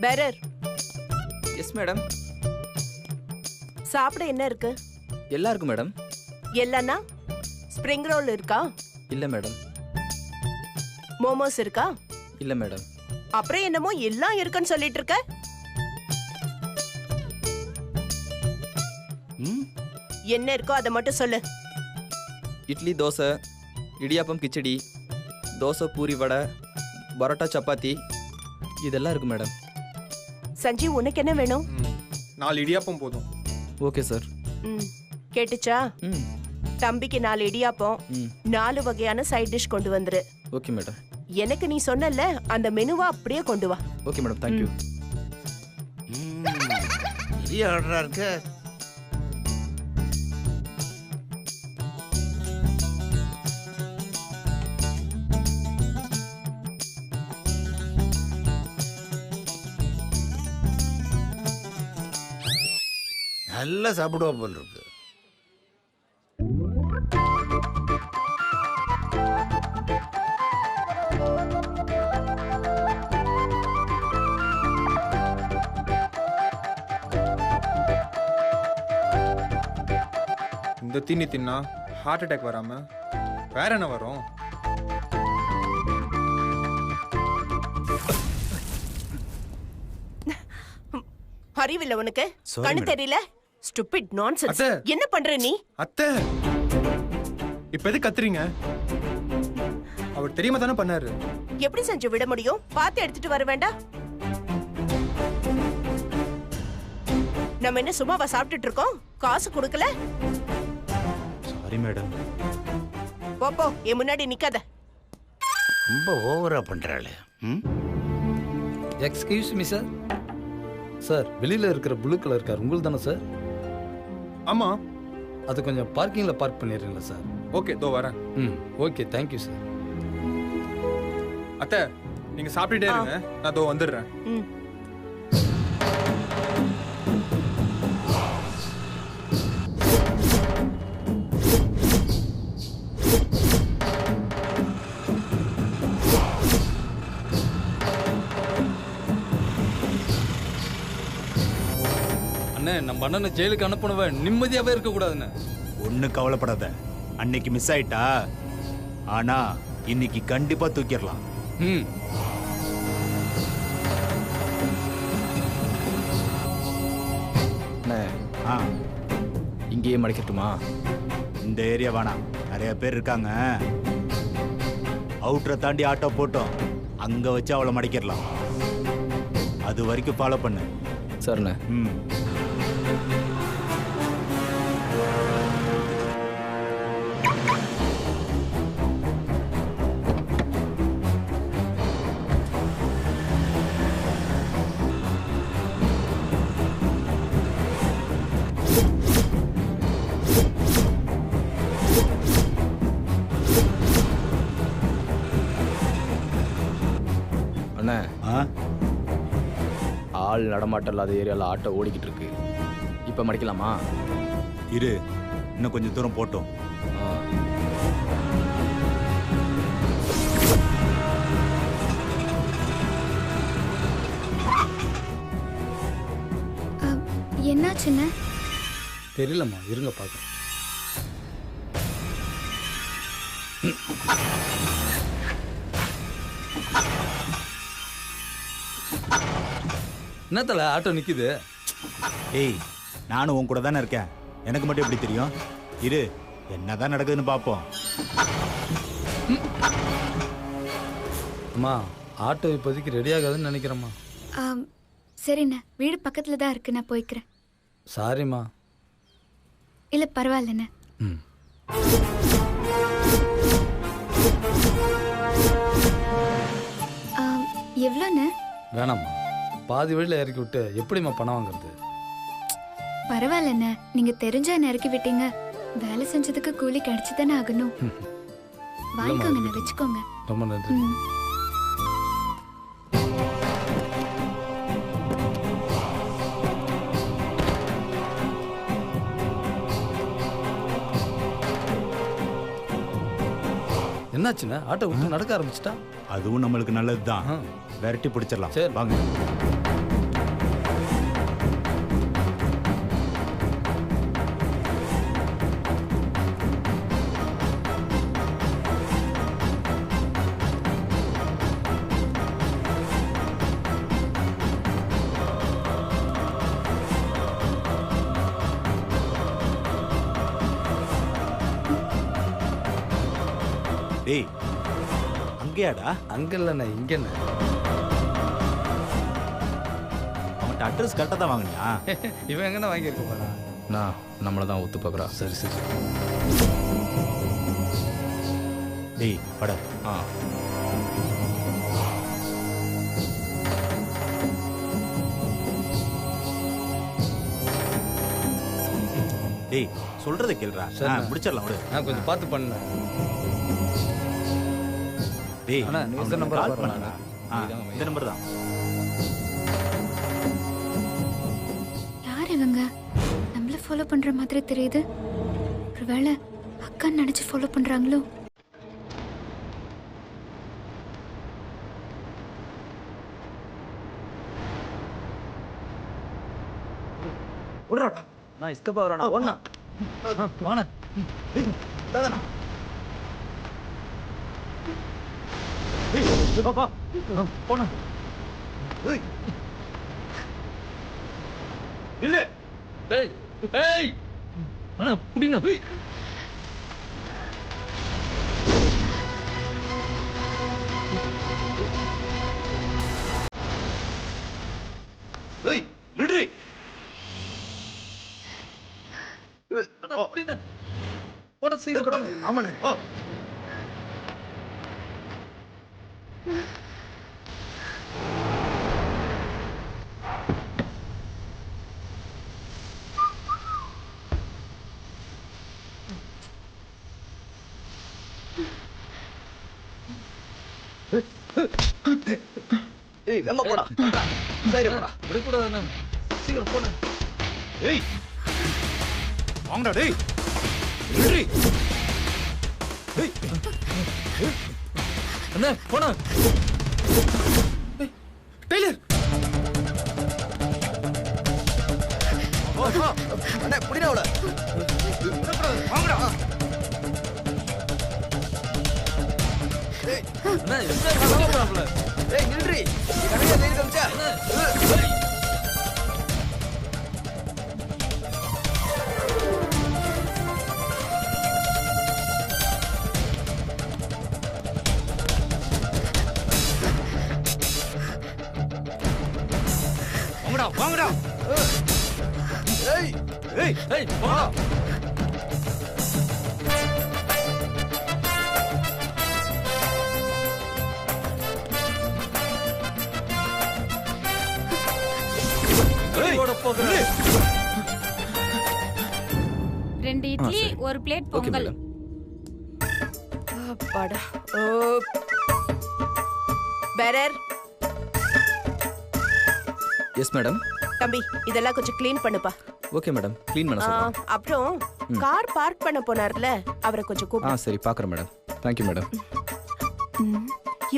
பெரர். Yes madam. சாப்பிட என்ன இருக்கு? எல்லாம் இருக்கு மேடம். எல்லாம்னா ஸ்ப்ரிங் ரோல் இருக்கா? இல்ல மேடம். மோமோஸ் இருக்கா? இல்ல மேடம். அப்புறம் என்னமோ எல்லாம் இருக்குன்னு சொல்லிட்டு இருக்க. என்ன இருக்கோ அதை மட்டும் சொல்லு. இட்லி, தோசை, இடியாப்பம், கிச்சடி, தோசை, பூரி, வடை, பரோட்டா, சப்பாத்தி இதெல்லாம் இருக்கு மேடம். சஞ்சீவ், உனக்கு என்ன வேணும்? 4 இடியாப்பம் போதும். Okay sir. கேட்டுச்சா? தம்பிக்கு 4 இடியாப்பம், 4 வகையான சைட் டிஷ் கொண்டு வந்துரு. Okay madam. எனக்கு நீ சொன்னல அந்த மெனுவா அப்படியே கொண்டு வா. Okay madam, thank you. பெரிய ஆர்டரா இருக்கு. நல்லா சாப்பிடுவா போல் இருக்கு. இந்த தீனி தின்னா ஹார்ட் அட்டாக் வராம வேற என்ன வரும்? அறிவில்ல உனக்கு? கண்ணு தெரியல? Stupid nonsense. என்ன பண்ற நீ? அத்தை, இப்ப எது கத்துறீங்க? அவர் தெரியாம தானே பண்ணாரு. எப்படி செஞ்சு விட முடியும்? பார்த்து எடுத்துட்டு வர வேண்டாம். நம்ம என்ன சும்மாவா சாப்பிட்டுட்டு இருக்கோம்? காசு கொடுக்கல. Sorry madam. போப்போ, என் முன்னாடி நிக்காத. ரொம்ப ஓவரா பண்றாளே. Excuse me sir. சார், வெளியில இருக்கிற ப்ளூ கலர் கார் உங்களுக்கு தானே சார்? ஆமா. அது கொஞ்சம் பார்க்கிங்ல பார்க் பண்ணிடுறீங்களா சார்? ஓகே, தோ வரேன். Okay, thank you sir. அத்தை, நீங்க சாப்பிட்டுட்டே இருங்க, நான் தோ வந்துடுறேன். அண்ணே, நம்ம அண்ணனை ஜெயிலுக்கு அனுப்பினவன் நிம்மதியாவே இருக்க கூடாதுன்னு. ஒண்ணு கவலைப்படாத. அன்னைக்கு மிஸ் ஆயிட்டா, ஆனா இன்னைக்கு கண்டிப்பா தூக்கிடலாம். இங்கேயே மடிக்கட்டுமா? இந்த ஏரியா வேணாம், நிறைய பேர் இருக்காங்க. அவுட்டரை தாண்டி ஆட்டோ போட்டோம், அங்க வச்சு அவளை மடிக்கிடலாம். அது வரைக்கும் ஃபாலோ பண்ணு. சரிண்ணே. ஆள் நடமாட்டம் இல்லாத ஏரியாவில் ஆட்டோ ஓடிக்கிட்டு இருக்கு. இப்போ மடிக்கலாமா? இரு, இன்னும் கொஞ்சம் தூரம் போட்டோம். என்னாச்சுன்னு தெரியலம்மா, இருங்க பார்க்க. என்னத்தல ஆட்டோ நிக்குது? ஏய், நானும் உன் கூட தானே இருக்கேன், எனக்கு மட்டும் எப்படி தெரியும்? இரு, என்னதான் நடக்குதுன்னு பார்ப்போம். அம்மா, ஆட்டோ இப்போதைக்கு ரெடி ஆகாதுன்னு நினைக்கிறேம்மா. சரிண்ணே, வீடு பக்கத்துல தான் இருக்கு, நான் போய்க்கிறேன். சாரிம்மா. இல்ல பரவாயில்லண்ணே. எவ்வளோண்ணே? வேணாம்மா, பாதி வழியில் இறக்கி விட்டு எப்படிம்மா பணம் வாங்குறது? பரவாயில்லண்ணே, நீங்க தெரிஞ்சா என்ன இறக்கி விட்டீங்க. வேலை செஞ்சதுக்கு கூலி கிடைச்சு தானே ஆகணும். வாங்கிக்கோங்க, வச்சுக்கோங்க. ரொம்ப நன்றி. என்னாச்சுன்னா ஆட்டோ விட்டு நடக்க ஆரம்பிச்சிட்டா? அதுவும் நம்மளுக்கு நல்லதுதான். விரட்டி பிடிச்சிடலாம். சரி, வாங்க. டேய் அங்கேயாடா? அங்க இல்லைண்ணே இங்கண்ணே. அவன்கிட்ட அட்ரஸ் கரெக்டாக தான் வாங்கினியா? இவன் எங்கண்ணா வாங்கியிருக்க போறான்? நான் நம்மளை தான் ஒத்து பார்க்குறா. சரி சரி. டேய் பட. ஆ டேய் சொல்றதை கேளுடா. சரிண்ணா. முடிச்சிடலாம் விடு. நான் கொஞ்சம் பார்த்து பண்ணேன். டேய் அண்ணா, இந்த அவனுக்கு நம்பரை கால் பாருண்ணா. பண்ணாடா. இந்த நம்பர் தான். யார் இவங்க? நம்மள ஃபாலோ பண்ற மாதிரி தெரியுது. ஒருவேளை அக்கா நினைச்சு ஃபாலோ பண்றாங்களோ? நான் இஸ்கப்பா வரானா? ஒண்ணா. வாண்ணா. தாதாண்ணா. பாப்பா. போண்ணா. ஏய். இல்ல. ஏய். ஏய். அண்ணா புடிங்க. ஏய். ஏய், நில்றி. ஆமாண்ணே. ஏய் வெம்ப போடா. சரி போடா. விடக்கூடாது. சீக்கிரம் போன. ஏய் வாங்கடா டேய். நில்றி. ஏய். அண்ணா போனா. டெய்லர். அண்ணா புடிடா அவள. வாங்கடா. ஏய் அண்ணா என்ன பண்ணாமல? ஏய் நில்றி. கடையா தேடி காமிச்சா. வாங்கடா வாங்கடா. ஏய் ஏய் ஏய் போடா. ஓட போகுது. 2 இட்லி ஒரு பிளேட் ஓகே பொங்கல். மேடம். அப்பாடா. Oh bearer. Yes madam. தம்பி இதெல்லாம் கொஞ்சம் க்ளீன் பண்ணுப்பா. ஓகே மேடம், க்ளீன் பண்ண சொல்கிறேன். அப்புறம் கார் பார்க் பண்ண போனார்ல அவரை கொஞ்சம் ஆ கூப்பிடு. சரி பார்க்குறேன் மேடம். Thank you madam.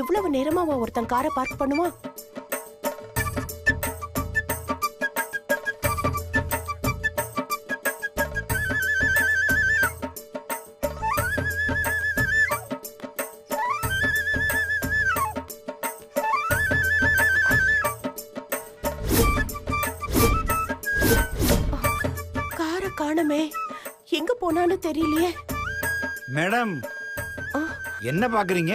இவ்வளவு நேரமா அவன் ஒருத்தன் காரை பார்க் பண்ணுவான்? காரை காணமே, எங்க போனான்னு தெரியலையே. மேடம் என்ன பாக்குறீங்க?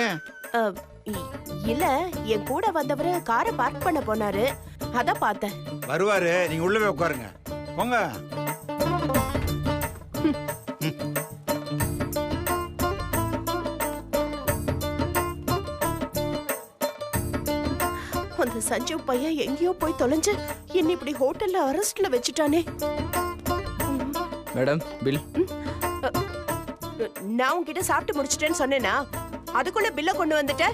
இல்ல, என் கூட வந்தவரு காரை பார்க் பண்ண போனாரு, அத பார்த்தேன். வருவாரு, நீங்க உள்ளவே உட்காருங்க. போங்க. அந்த சஞ்சீவ் பையன் எங்கேயோ போய் தொலைஞ்சு என்ன இப்படி ஹோட்டல்ல அரெஸ்ட்ல வச்சுட்டானே. Madam bill. நான் உன்கிட்ட சாப்பிட்டு முடிச்சிட்டேன்னு சொன்னேனா? அதுக்குள்ள பில்ல கொண்டு வந்துட்ட.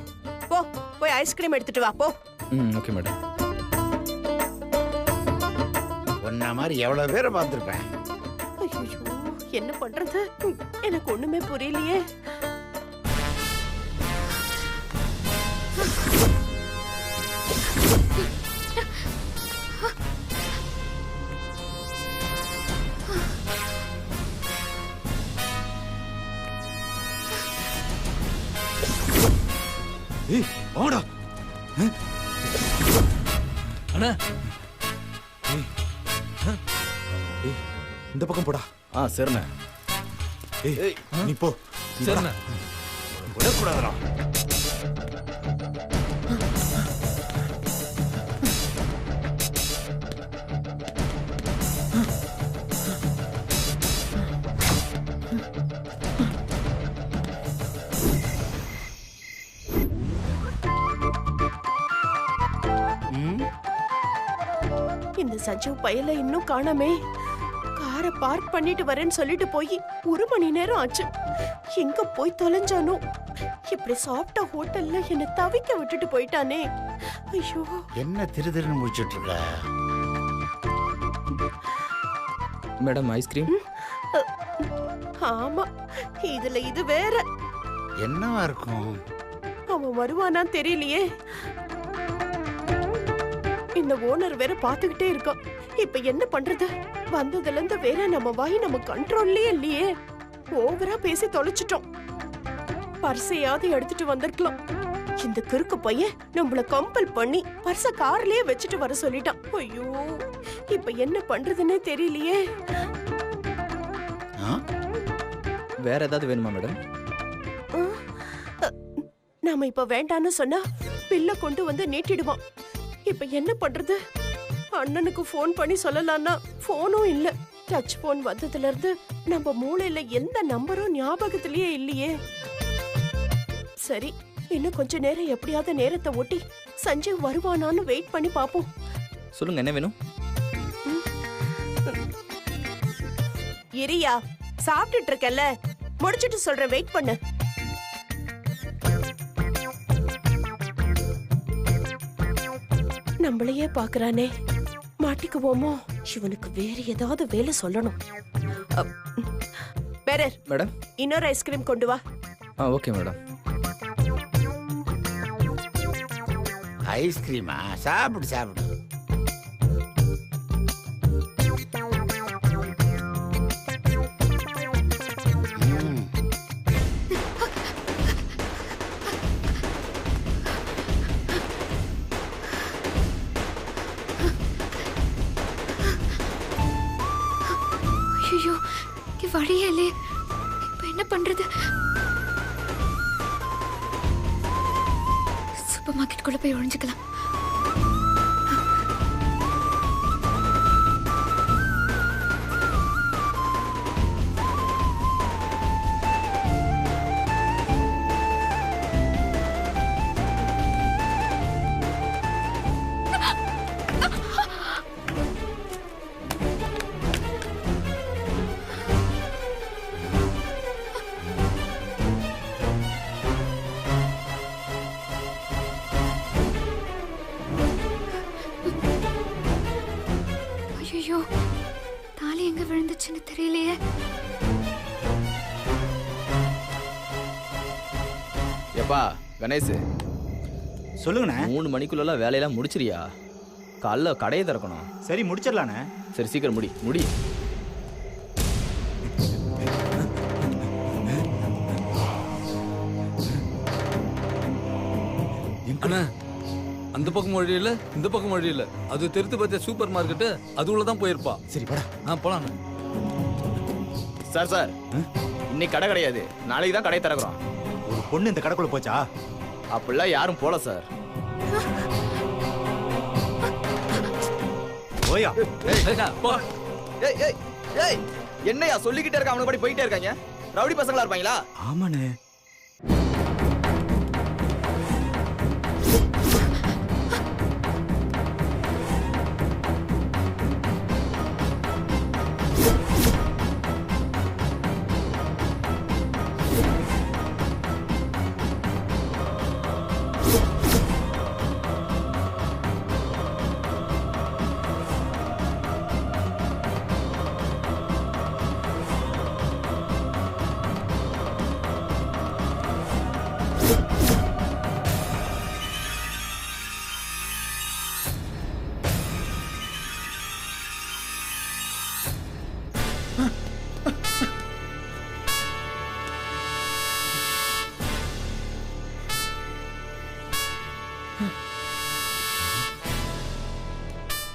போ போய் ஐஸ்கிரீம் எடுத்துட்டு வா போ. Okay madam. ஒன்ன மாதிரி எவ்வளவு பேரை பார்த்திருப்பேன். ஐயோ என்ன பண்றது, எனக்கு ஒண்ணுமே புரியலையே. ஏய் வாடா. அண்ணா ஏய் இந்த பக்கம் போடா. சரிண்ணே. ஏய் நீ போ. சரிண்ணா. விடக்கூடாதுடா. இந்த சஞ்சீவ் பையல இன்னும் காணாமே. காரை பார்க் பண்ணிட்டு வரேன்னு சொல்லிட்டு போய் 1 மணி நேரம் ஆச்சு. எங்க போய் தொலைஞ்சானோ? இப்படி சாப்பிட்ட ஹோட்டல்ல என்ன தவிக்க விட்டுட்டு போயிட்டானே. ஐயோ, என்ன திருதிருன்னு முடிச்சிட்டு இருக்க? Madam ice cream. ஆமா, இதுல இது வேற. என்னவா இருக்கும்? அவன் வருவானா தெரியலையே. இந்த ஓனர் வேற பாத்துக்கிட்டே இருக்கான். இப்ப என்ன பண்றது? வந்ததுல இருந்து வேற நம்ம வாய் நம்ம கண்ட்ரோல்லயே இல்லையே. ஓவரா பேசி தொலைச்சிட்டோம். பர்சையாவது எடுத்துட்டு வந்திருக்கலாம். இந்த கிறுக்கு பையன் நம்மள கம்பல் பண்ணி பர்ச கார்லயே வச்சுட்டு வர சொல்லிட்டான். ஐயோ, இப்ப என்ன பண்றதுன்னே தெரியலையே. வேற ஏதாவது வேணுமா மேடம்? நாம இப்ப வேண்டான்னு சொன்னா பில்ல கொண்டு வந்து நீட்டிடுவான். இப்ப என்ன பண்றது? அண்ணனுக்கு போன் பண்ணி சொல்லலாம்னா போனும் இல்ல. டச் போன் வந்ததுல இருந்து நம்ம மூளையில எந்த நம்பரும் ஞாபகத்திலேயே இல்லையே. சரி, இன்னும் கொஞ்ச நேரம் எப்படியாவது நேரத்தை ஒட்டி சஞ்சீவ் வருவானான்னு வெயிட் பண்ணி பாப்போம். சொல்லுங்க, என்ன வேணும்? இரியா, சாப்பிட்டுட்டு இருக்கல, முடிச்சிட்டு சொல்றேன், வெயிட் பண்ணு. நம்மளையே பாக்குறானே, மாட்டிக்குவோமோ? இவனுக்கு வேற ஏதாவது வேலை சொல்லணும். பேரர் மேடம், இன்னொரு ஐஸ்கிரீம் கொண்டு வா. Okay madam. ஐஸ்கிரீமா? சாப்பிடு சாப்பிடு. ஐயோ, வழியே இல்லையே. இப்ப என்ன பண்றது? சூப்பர் மார்க்கெட் குள்ள போய் ஒளிஞ்சுக்கலாம். ஐயோ, தாலி எங்க விழுந்துச்சுன்னு தெரியலையே. எப்பா கணேஷ், சொல்லுங்கண்ணே. 3 மணிக்குள்ள வேலையெல்லாம் முடிச்சிரியா? காலைல கடையை திறக்கணும். சரி, முடிச்சிடலாண்ணே. சரி, சீக்கிரம் முடி. அண்ணா, அந்த பக்கம் வழி இல்ல, இந்த பக்கம் வழி இல்ல. அது தெரித்து பார்த்த சூப்பர் மார்க்கெட்டு, அது உள்ளதான் போயிருப்பா. சரி, படா. போலாம். சார், இன்னைக்கு கடை கிடையாது, நாளைக்கு தான் கடையை திறக்கிறோம். ஒரு பொண்ணு இந்த கடைக்குள்ள போச்சா? அப்படிலாம் யாரும் போல சார். ஓயா, ஏய், என்னையா சொல்லிக்கிட்டே இருக்க? அவனுக்கு படி போயிட்டே இருக்காங்க. ரவுடி பசங்களா இருப்பாங்களா? ஆமாண்ணே.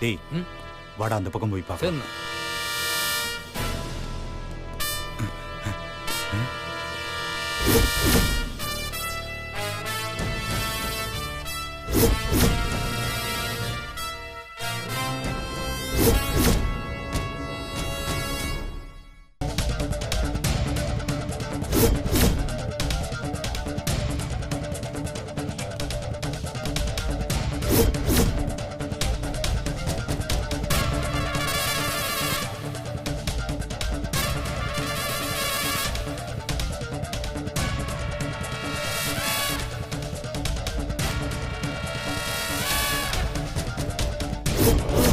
டேய், வாடா அந்த பக்கம் போய் பார்க்கலாம். ஆ